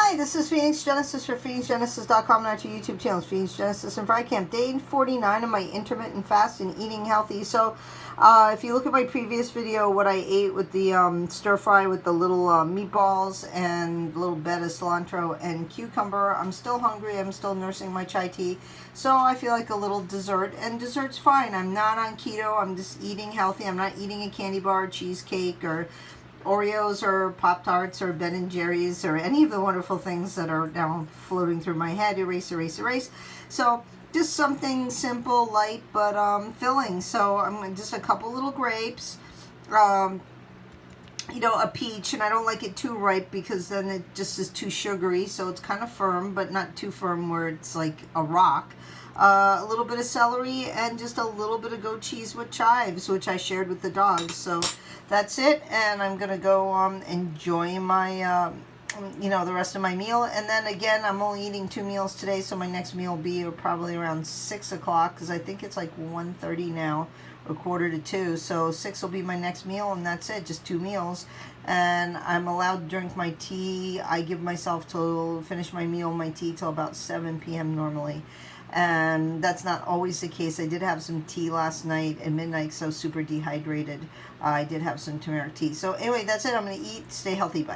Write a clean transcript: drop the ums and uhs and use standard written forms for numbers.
Hi, this is Phoenix Genesis for PhoenixGenesis.com and our YouTube channel, Phoenix Genesis and Fry Camp. Day 49 of my intermittent fast and eating healthy. So, if you look at my previous video, what I ate with the stir fry with the little meatballs and a little bit of cilantro and cucumber, I'm still hungry. I'm still nursing my chai tea. So I feel like a little dessert, and dessert's fine. I'm not on keto. I'm just eating healthy. I'm not eating a candy bar, cheesecake, or Oreos or Pop-Tarts or Ben & Jerry's or any of the wonderful things that are now floating through my head. Erase. So just something simple, light, but filling. So I'm just a couple little grapes, a peach, and I don't like it too ripe because then it just is too sugary. So it's kind of firm, but not too firm where it's like a rock. A little bit of celery and just a little bit of goat cheese with chives, which I shared with the dogs. So that's it, and I'm gonna go enjoy my the rest of my meal. And then again, I'm only eating 2 meals today, so my next meal will be probably around 6 o'clock, because I think it's like 1:30 now, or 1:45. So 6 will be my next meal, and that's it, just 2 meals. And I'm allowed to drink my tea. I give myself to finish my meal, my tea, till about 7 p.m. normally. And that's not always the case. I did have some tea last night at midnight, so super dehydrated. I did have some turmeric tea. So anyway, that's it. I'm going to eat. Stay healthy. Bye.